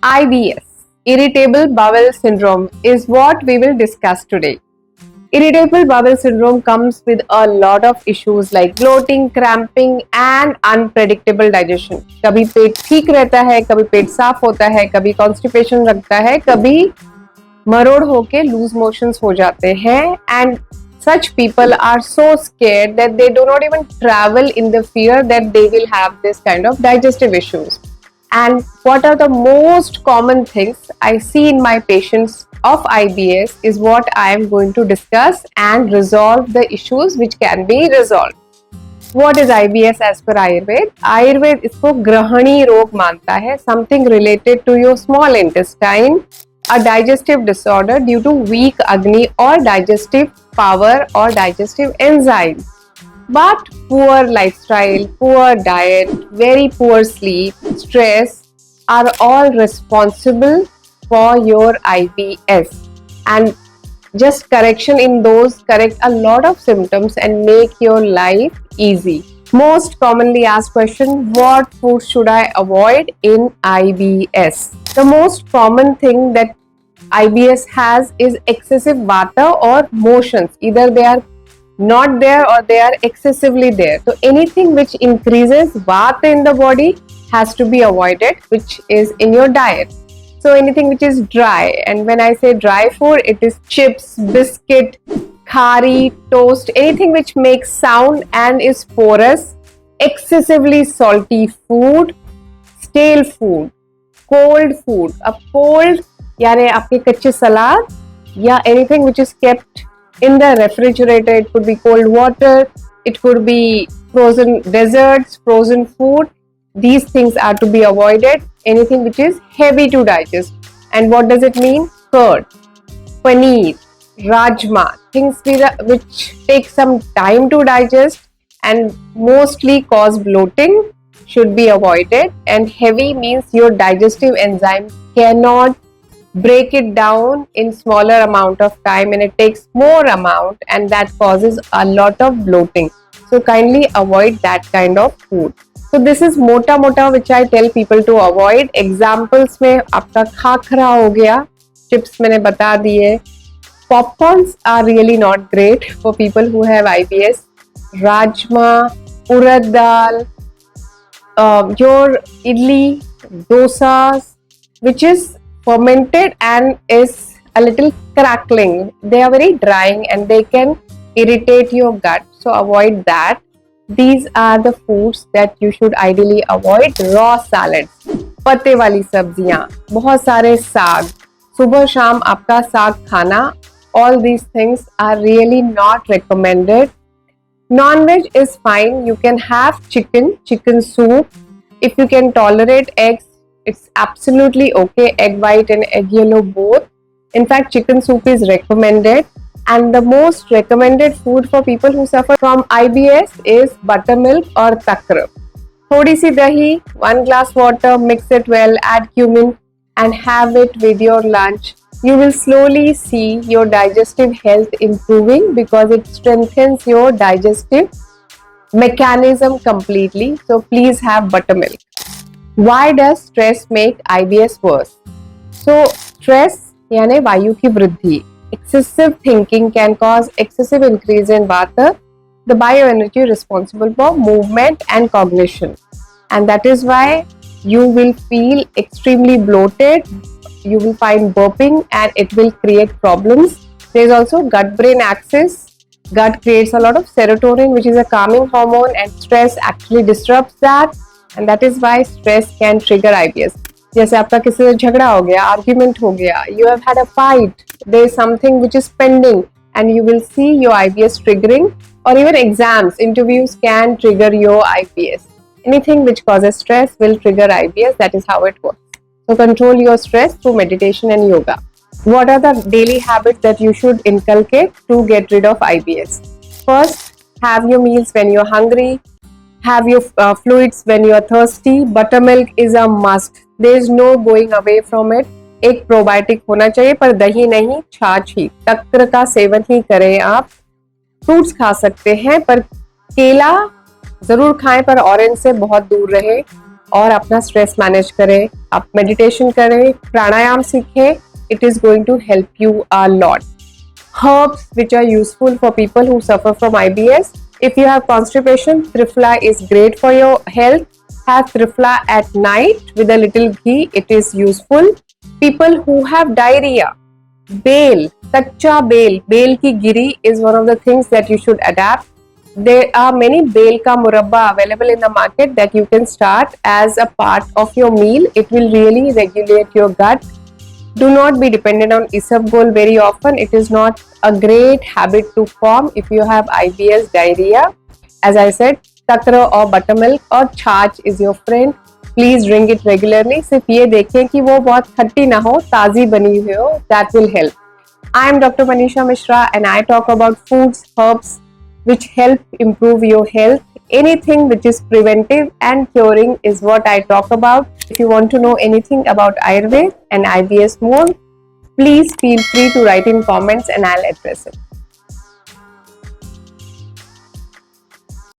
IBS, irritable bowel syndrome, is what we will discuss today. Irritable bowel syndrome comes with a lot of issues like bloating, cramping and unpredictable digestion. कभी पेट ठीक रहता है, कभी पेट साफ होता है, कभी कॉन्स्टिपेशन रखता है, कभी मरोड़ होके लूज मोशंस हो जाते हैं and such people are so scared that they do not even travel in the fear that they will have this kind of digestive issues. And what are the most common things I see in my patients of IBS is what I am going to discuss and resolve the issues which can be resolved. What is IBS as per Ayurveda? Ayurveda इसको ग्रहणी रोग मानता है, something related to your small intestine, a digestive disorder due to weak Agni or digestive power or digestive enzymes. But poor lifestyle, poor diet, very poor sleep, stress are all responsible for your IBS. And just correction in those correct a lot of symptoms and make your life easy. Most commonly asked question, what food should I avoid in IBS? The most common thing that IBS has is excessive vata or motions. Either they are not there or they are excessively there. So anything which increases vata in the body has to be avoided, which is in your diet. So anything which is dry, and when I say dry food, it is chips, biscuit, khari, toast, anything which makes sound and is porous, excessively salty food, stale food, cold food. A cold यानी आपके कच्चे सलाद या anything which is kept in the refrigerator. It could be cold water, it could be frozen desserts, frozen food. These things are to be avoided. Anything which is heavy to digest. And what does it mean? Curd, paneer, rajma, things which take some time to digest and mostly cause bloating should be avoided. And heavy means your digestive enzyme cannot break it down in smaller amount of time and it takes more amount and that causes a lot of bloating. So kindly avoid that kind of food. So this is mota which I tell people to avoid. Examples में आपका खाखरा हो गया, chips मैंने बता दिए. Popcorns are really not great for people who have IBS. Rajma, urad dal, your idli, dosas, which is fermented and is a little crackling. They are very drying and they can irritate your gut. So avoid that. These are the foods that you should ideally avoid. Raw salads, पत्ते वाली सब्जियां, बहुत सारे साग, सुबह शाम आपका साग खाना. All these things are really not recommended. Non-veg is fine. You can have chicken soup. If you can tolerate eggs, it's absolutely okay. Egg white and egg yellow both. In fact, chicken soup is recommended. And the most recommended food for people who suffer from IBS is buttermilk or takra. Thodi si dahi, 1 glass water, mix it well, add cumin and have it with your lunch. You will slowly see your digestive health improving because it strengthens your digestive mechanism completely. So please have buttermilk. Why does stress make IBS worse? So stress यानी वायु की वृद्धि. Excessive thinking can cause excessive increase in vata, the bioenergy responsible for movement and cognition. And that is why you will feel extremely bloated, you will find burping and it will create problems. There is also gut-brain axis. Gut creates a lot of serotonin, which is a calming hormone, and stress actually disrupts that. And that is why stress can trigger IBS. जैसे आपका किसी से झगड़ा हो गया, argument हो गया, you have had a fight, there is something which is pending and you will see your IBS triggering, or even exams, interviews can trigger your IBS. Anything which causes stress will trigger IBS. That is how it works. So control your stress through meditation and yoga. What are the daily habits that you should inculcate to get rid of IBS? First, have your meals when you're hungry. Have your fluids when you are thirsty. Buttermilk is a must. There is no going away from it. एक probiotic होना चाहिए, पर दही नहीं, छाछ ही. तक्र का seven ही करें आप. फ्रूट्स खा सकते हैं पर केला जरूर खाएं, पर ऑरेंज से बहुत दूर रहे. और अपना स्ट्रेस मैनेज करें, आप मेडिटेशन करें, प्राणायाम सीखें, it is going to help you a lot. Herbs which are useful for people who suffer from IBS. If you have constipation, Triphala is great for your health. Have Triphala at night with a little ghee. It is useful. People who have diarrhea, bael, कच्चा बेल, बेल की गिरी is one of the things that you should adapt. There are many bael का murabba available in the market that you can start as a part of your meal. It will really regulate your gut. Do not be dependent on isabgol very often. It is not a great habit to form if you have IBS diarrhea. As I said, takra or buttermilk or छाछ is your friend. Please drink it regularly. सिर्फ ये देखें कि वो बहुत खट्टी ना हो, ताज़ी बनी हुई हो. That will help. I am Dr. Manisha Mishra and I talk about foods, herbs which help improve your health. Anything which is preventive and curing is what I talk about. If you want to know anything about Ayurveda and IBS more, please feel free to write in comments and I'll address it.